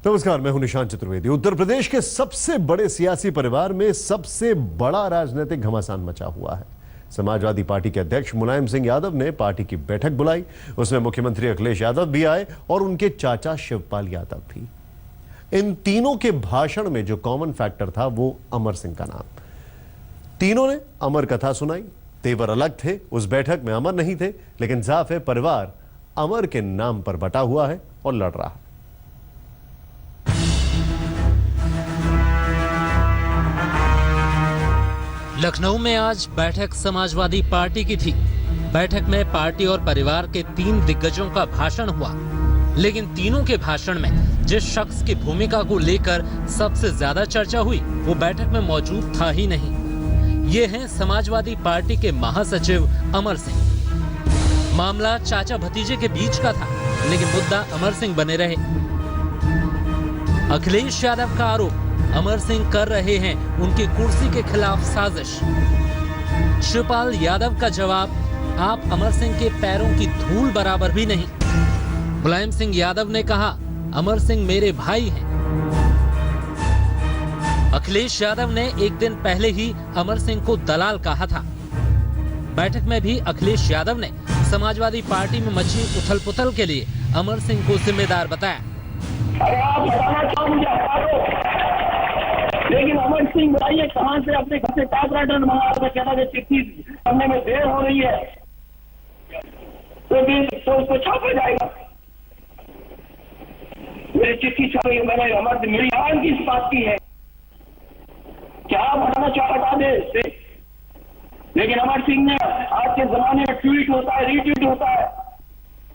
नमस्कार, मैं हूं निशांत चतुर्वेदी। उत्तर प्रदेश के सबसे बड़े सियासी परिवार में सबसे बड़ा राजनीतिक घमासान मचा हुआ है। समाजवादी पार्टी के अध्यक्ष मुलायम सिंह यादव ने पार्टी की बैठक बुलाई। उसमें मुख्यमंत्री अखिलेश यादव भी आए और उनके चाचा शिवपाल यादव भी। इन तीनों के भाषण में जो कॉमन फैक्टर था वो अमर सिंह का नाम। तीनों ने अमर कथा सुनाई। तेवर अलग थे, उस बैठक में अमर नहीं थे, लेकिन साफ है परिवार अमर के नाम पर बटा हुआ है और लड़ रहा है। लखनऊ में आज बैठक समाजवादी पार्टी की थी। बैठक में पार्टी और परिवार के 3 दिग्गजों का भाषण हुआ, लेकिन तीनों के भाषण में जिस शख्स की भूमिका को लेकर सबसे ज्यादा चर्चा हुई वो बैठक में मौजूद था ही नहीं। ये हैं समाजवादी पार्टी के महासचिव अमर सिंह। मामला चाचा भतीजे के बीच का था, लेकिन मुद्दा अमर सिंह बने रहे। अखिलेश यादव का आरोप, अमर सिंह कर रहे हैं उनकी कुर्सी के खिलाफ साजिश। शिवपाल यादव का जवाब, आप अमर सिंह के पैरों की धूल बराबर भी नहीं। मुलायम सिंह यादव ने कहा, अमर सिंह मेरे भाई हैं। अखिलेश यादव ने एक दिन पहले ही अमर सिंह को दलाल कहा था। बैठक में भी अखिलेश यादव ने समाजवादी पार्टी में मची उथल पुथल के लिए अमर सिंह को जिम्मेदार बताया। लेकिन अमर सिंह बताइए कहां से अपने घर से टाइपराइटर मंगा कर कहना कि चिट्ठी करने में देर हो रही है तो उसको छापा जाएगा। मेरी चिट्ठी छपी, मैंने अमर सिंह, मेरी आवाज किस बात की है? क्या आप हटाना चाह हटा दे इससे? लेकिन अमर सिंह ने, आज के जमाने में ट्वीट होता है, रीट्वीट होता है,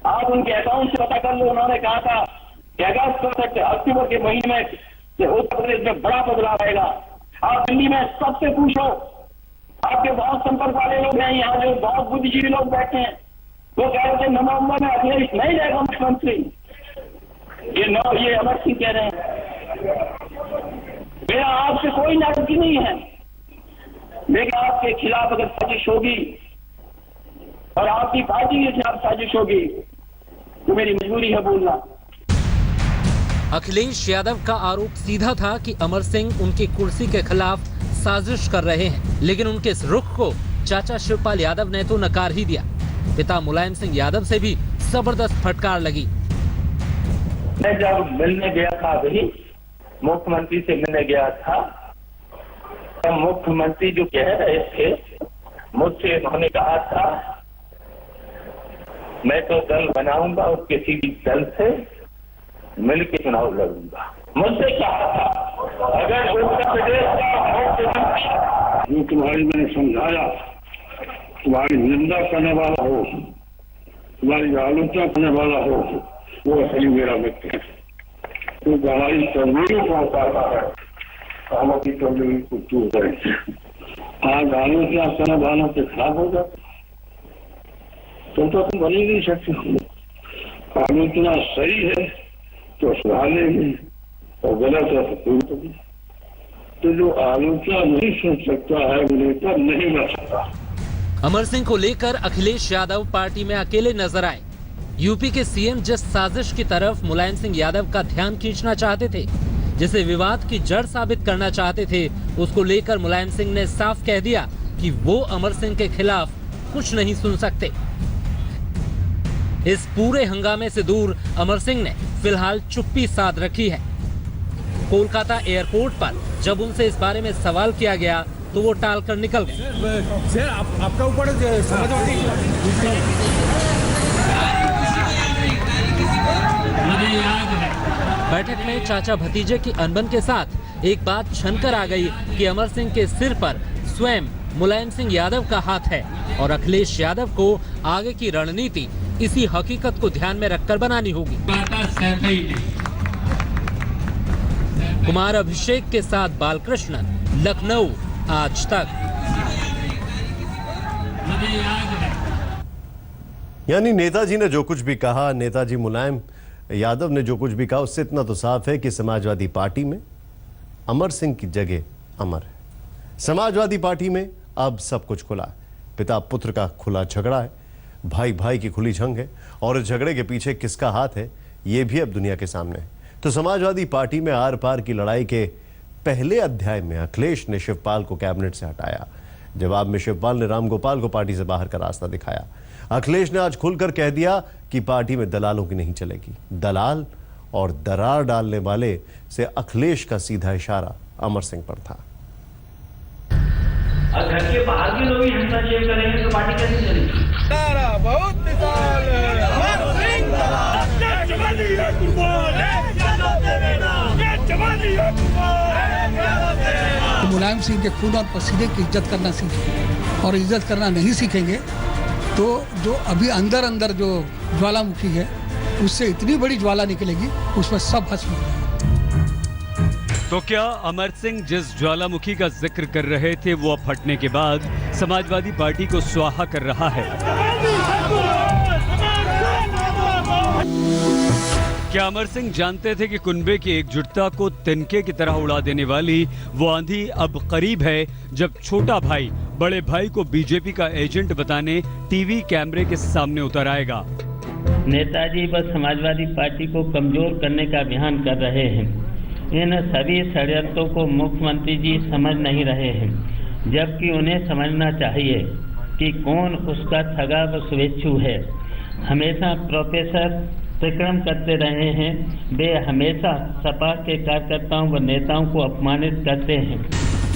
आप उनके अकाउंट से पता कर लो। उन्होंने कहा था कि अगस्त अक्टूबर के महीने में उत्तर प्रदेश में बड़ा बदलाव आएगा। आप दिल्ली में सबसे पूछो, आपके बहुत संपर्क वाले लोग हैं यहाँ, जो बहुत बुद्धिजीवी लोग बैठे हैं, वो कह रहे थे नवंबर में अखिलेश नहीं रहेगा मुख्यमंत्री। ये अमर सिंह कह रहे हैं। मेरा आपसे कोई नाराजगी नहीं है, लेकिन आपके खिलाफ अगर साजिश होगी और आपकी पार्टी के खिलाफ साजिश होगी तो मेरी मजबूरी है बोलना। अखिलेश यादव का आरोप सीधा था कि अमर सिंह उनकी कुर्सी के खिलाफ साजिश कर रहे हैं, लेकिन उनके इस रुख को चाचा शिवपाल यादव ने तो नकार ही दिया। पिता मुलायम सिंह यादव से भी जबरदस्त फटकार लगी। मैं जब मिलने गया था, अभी मुख्यमंत्री से मिलने गया था, तब मुख्यमंत्री जो कह रहे थे मुझसे, उन्होंने कहा था मैं तो दल बनाऊंगा और किसी भी दल से मिलकर चुनाव लड़ूंगा। मुझसे कहा था अगर उत्तर प्रदेश का मुख्यमंत्री जो तुम्हारी मैंने समझाया, तुम्हारी निंदा करने वाला हो, तुम्हारी आलोचना करने वाला हो, वो असली मेरा मित्र है। तो हमारी तस्वीरों को उतारता है, हम अपनी तस्वीर को दूर करेंगे। आज आलोचना करने वालों के खिलाफ हो जाते तो तुम बन ही नहीं सकते। आलोचना सही है तो सुधार लेंगे और गलत है तो जो आलोचना नहीं सुन सकता है वो नेता नहीं बन सकता। अमर सिंह को लेकर अखिलेश यादव पार्टी में अकेले नजर आए। यूपी के सीएम जिस साजिश की तरफ मुलायम सिंह यादव का ध्यान खींचना चाहते थे, जिसे विवाद की जड़ साबित करना चाहते थे, उसको लेकर मुलायम सिंह ने साफ कह दिया कि वो अमर सिंह के खिलाफ कुछ नहीं सुन सकते। इस पूरे हंगामे से दूर अमर सिंह ने फिलहाल चुप्पी साध रखी है। कोलकाता एयरपोर्ट पर जब उनसे इस बारे में सवाल किया गया तो वो टालकर निकल गए। सर आपका ऊपर बैठक में चाचा भतीजे की अनबन के साथ एक बात छनकर आ गई कि अमर सिंह के सिर पर स्वयं मुलायम सिंह यादव का हाथ है और अखिलेश यादव को आगे की रणनीति इसी हकीकत को ध्यान में रखकर बनानी होगी। कुमार अभिषेक के साथ बालकृष्णन, लखनऊ, आज तक। यानी नेताजी ने जो कुछ भी कहा, नेताजी मुलायम यादव ने जो कुछ भी कहा, उससे इतना तो साफ है कि समाजवादी पार्टी में अमर सिंह की जगह अमर है। समाजवादी पार्टी में अब सब कुछ खुला है। पिता पुत्र का खुला झगड़ा है, भाई भाई की खुली जंग है, और इस झगड़े के पीछे किसका हाथ है ये भी अब दुनिया के सामने है। तो तो समाजवादी पार्टी में आर पार की लड़ाई के पहले अध्याय में अखिलेश ने शिवपाल को कैबिनेट से हटाया। जवाब में शिवपाल ने रामगोपाल को पार्टी से बाहर का रास्ता दिखाया। अखिलेश ने आज खुलकर कह दिया कि पार्टी में दलालों की नहीं चलेगी। दलाल और दरार डालने वाले से अखिलेश का सीधा इशारा अमर सिंह पर था। और घर के बाहर के लोग ही हस्तक्षेप करेंगे तो पार्टी कैसे चलेगी? बहुत मिसाल तो मुलायम सिंह के खून और पसीने की इज्जत करना सीखें और इज्जत करना नहीं सीखेंगे तो जो अभी अंदर अंदर जो ज्वालामुखी है उससे इतनी बड़ी ज्वाला निकलेगी उसमें सब भस्म हो जाएगा। तो क्या अमर सिंह जिस ज्वालामुखी का जिक्र कर रहे थे वो अब फटने के बाद समाजवादी पार्टी को स्वाहा कर रहा है? क्या अमर सिंह जानते थे कि कुनबे की एकजुटता को तिनके की तरह उड़ा देने वाली वो आंधी अब करीब है जब छोटा भाई बड़े भाई को बीजेपी का एजेंट बताने टीवी कैमरे के सामने उतर आएगा? नेताजी बस समाजवादी पार्टी को कमजोर करने का अभियान कर रहे हैं। इन सभी षड्यंत्रों को मुख्यमंत्री जी समझ नहीं रहे हैं, जबकि उन्हें समझना चाहिए कि कौन उसका सगा व शुभेच्छु है। हमेशा प्रोफेसर विक्रम करते रहे हैं। वे हमेशा सपा के कार्यकर्ताओं व नेताओं को अपमानित करते हैं।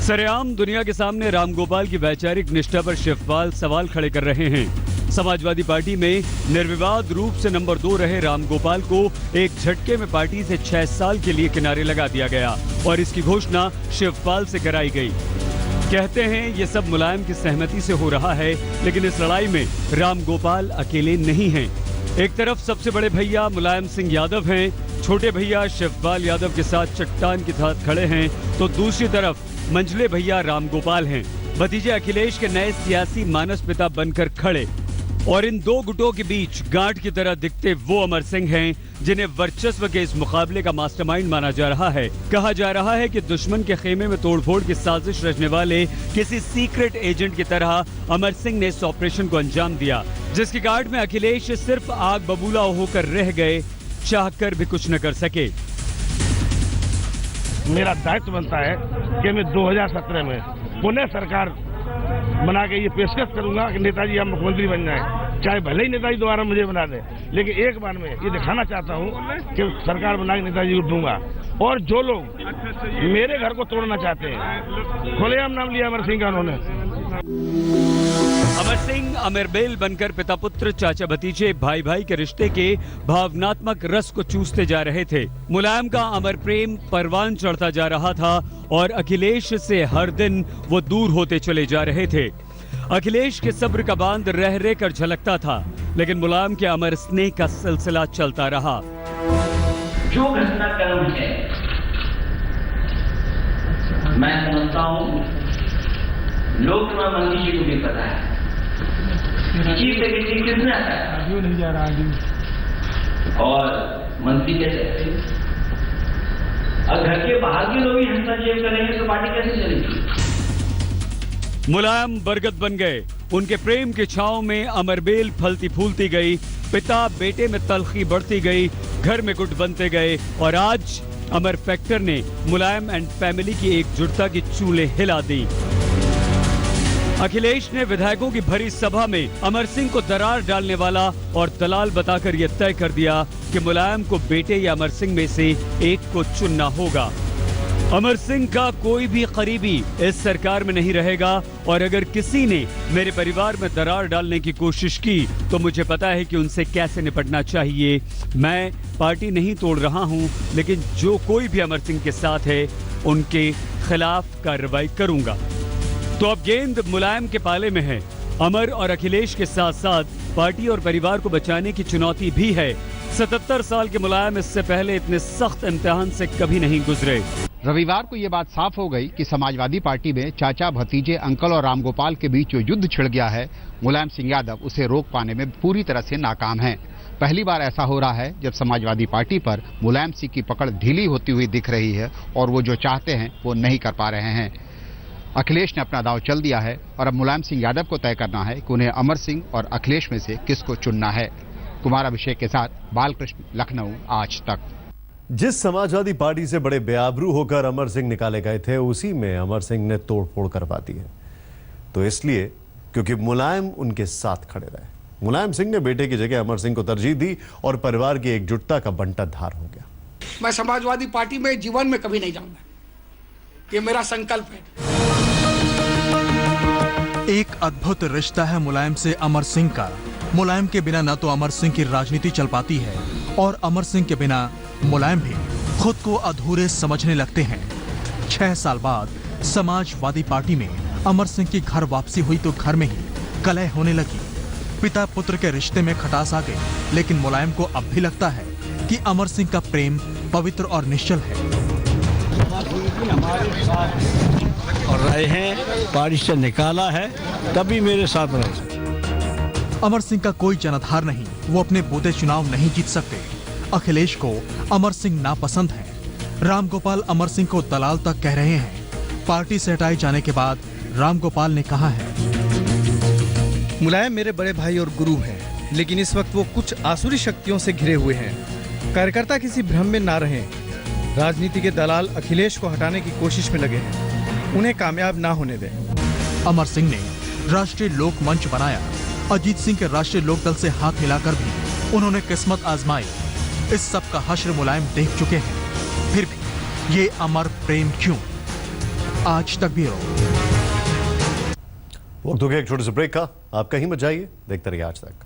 सरेआम दुनिया के सामने रामगोपाल की वैचारिक निष्ठा पर शिवपाल सवाल खड़े कर रहे हैं। समाजवादी पार्टी में निर्विवाद रूप से नंबर 2 रहे रामगोपाल को एक झटके में पार्टी से 6 साल के लिए किनारे लगा दिया गया और इसकी घोषणा शिवपाल से कराई गई। कहते हैं ये सब मुलायम की सहमति से हो रहा है, लेकिन इस लड़ाई में रामगोपाल अकेले नहीं हैं। एक तरफ सबसे बड़े भैया मुलायम सिंह यादव हैं, छोटे भैया शिवपाल यादव के साथ चट्टान के साथ खड़े हैं, तो दूसरी तरफ मंझले भैया रामगोपाल हैं, भतीजे अखिलेश के नए सियासी मानस पिता बनकर खड़े। और इन दो गुटों के बीच गांठ की तरह दिखते वो अमर सिंह हैं जिन्हें वर्चस्व के इस मुकाबले का मास्टरमाइंड माना जा रहा है। कहा जा रहा है कि दुश्मन के खेमे में तोड़फोड़ की साजिश रचने वाले किसी सीक्रेट एजेंट की तरह अमर सिंह ने इस ऑपरेशन को अंजाम दिया, जिसकी गार्ड में अखिलेश सिर्फ आग बबूला होकर रह गए, चाहकर भी कुछ न कर सके। मेरा दायित्व बनता है कि मैं 2017 में पुनः सरकार बना के ये पेशकश करूंगा कि नेताजी हम मुख्यमंत्री बन जाएं, चाहे भले ही नेताजी दोबारा मुझे बना दें, लेकिन एक बार में ये दिखाना चाहता हूं कि सरकार बना के नेताजी को दूंगा। और जो लोग मेरे घर को तोड़ना चाहते हैं, खुलेआम नाम लिया अमर सिंह का उन्होंने। अमर सिंह अमरबेल बनकर पिता पुत्र चाचा भतीजे भाई भाई के रिश्ते के भावनात्मक रस को चूसते जा रहे थे। मुलायम का अमर प्रेम परवान चढ़ता जा रहा था और अखिलेश से हर दिन वो दूर होते चले जा रहे थे। अखिलेश के सब्र का बांध रह रह कर झलकता था, लेकिन मुलायम के अमर स्नेह का सिलसिला चलता रहा। जो घटनाक्रम है मैं समझता हूँ लोक निर्माण मंत्री जी को भी पता है। चीफ सेक्रेटरी किसने आता है और मंत्री कैसे? और घर के बाहर के लोग ही हस्तक्षेप करेंगे तो पार्टी कैसे चलेगी? मुलायम बरगद बन गए। उनके प्रेम की छांव में अमरबेल फलती फूलती गई, पिता बेटे में तलखी बढ़ती गई, घर में गुट बनते गए और आज अमर फैक्टर ने मुलायम एंड फैमिली की एकजुटता की चूल्हे हिला दी। अखिलेश ने विधायकों की भरी सभा में अमर सिंह को दरार डालने वाला और दलाल बताकर यह तय कर दिया कि मुलायम को बेटे या अमर सिंह में से एक को चुनना होगा। अमर सिंह का कोई भी करीबी इस सरकार में नहीं रहेगा और अगर किसी ने मेरे परिवार में दरार डालने की कोशिश की तो मुझे पता है कि उनसे कैसे निपटना चाहिए। मैं पार्टी नहीं तोड़ रहा हूं, लेकिन जो कोई भी अमर सिंह के साथ है उनके खिलाफ कार्रवाई करूंगा। तो अब गेंद मुलायम के पाले में है। अमर और अखिलेश के साथ साथ पार्टी और परिवार को बचाने की चुनौती भी है। 77 साल के मुलायम इससे पहले इतने सख्त इम्तिहान से कभी नहीं गुजरे। रविवार को ये बात साफ हो गई कि समाजवादी पार्टी में चाचा भतीजे अंकल और रामगोपाल के बीच जो युद्ध छिड़ गया है, मुलायम सिंह यादव उसे रोक पाने में पूरी तरह से नाकाम हैं। पहली बार ऐसा हो रहा है जब समाजवादी पार्टी पर मुलायम सिंह की पकड़ ढीली होती हुई दिख रही है और वो जो चाहते हैं वो नहीं कर पा रहे हैं। अखिलेश ने अपना दांव चल दिया है और अब मुलायम सिंह यादव को तय करना है कि उन्हें अमर सिंह और अखिलेश में से किसको चुनना है। कुमार अभिषेक के साथ बालकृष्ण, लखनऊ, आज तक। जिस समाजवादी पार्टी से बड़े बेआबरू होकर अमर सिंह निकाले गए थे, उसी में अमर सिंह ने तोड़फोड़ करवा दी है। तो इसलिए क्योंकि मुलायम उनके साथ खड़े रहे। मुलायम सिंह ने बेटे की जगह अमर सिंह को तरजीह दी और परिवार की एकजुटता का बंटाधार हो गया। मैं समाजवादी पार्टी में जीवन में कभी नहीं जाऊंगा, ये मेरा संकल्प है। एक अद्भुत रिश्ता है मुलायम से अमर सिंह का। मुलायम के बिना न तो अमर सिंह की राजनीति चल पाती है और अमर सिंह के बिना मुलायम भी खुद को अधूरे समझने लगते हैं। 6 साल बाद समाजवादी पार्टी में अमर सिंह की घर वापसी हुई तो घर में ही कलह होने लगी। पिता पुत्र के रिश्ते में खटास आ गई, लेकिन मुलायम को अब भी लगता है कि अमर सिंह का प्रेम पवित्र और निश्चल है। और रहे हैं, पार्टी से निकाला है तभी मेरे साथ रहे। अमर सिंह का कोई जनाधार नहीं, वो अपने बूते चुनाव नहीं जीत सकते। अखिलेश को अमर सिंह नापसंद है। रामगोपाल अमर सिंह को दलाल तक कह रहे हैं। पार्टी से हटाए जाने के बाद रामगोपाल ने कहा है, मुलायम मेरे बड़े भाई और गुरु हैं, लेकिन इस वक्त वो कुछ आसुरी शक्तियों से घिरे हुए हैं। कार्यकर्ता किसी भ्रम में ना रहें। राजनीति के दलाल अखिलेश को हटाने की कोशिश में लगे हैं, उन्हें कामयाब ना होने दें। अमर सिंह ने राष्ट्रीय लोक मंच बनाया। अजीत सिंह के राष्ट्रीय लोकदल से हाथ मिलाकर भी उन्होंने किस्मत आजमाई। इस सब का हश्र मुलायम देख चुके हैं, फिर भी ये अमर प्रेम क्यों? आज तक भी वक्त हो गया एक छोटे से ब्रेक का। आप कहीं मत जाइए, देखते रहिए आज तक।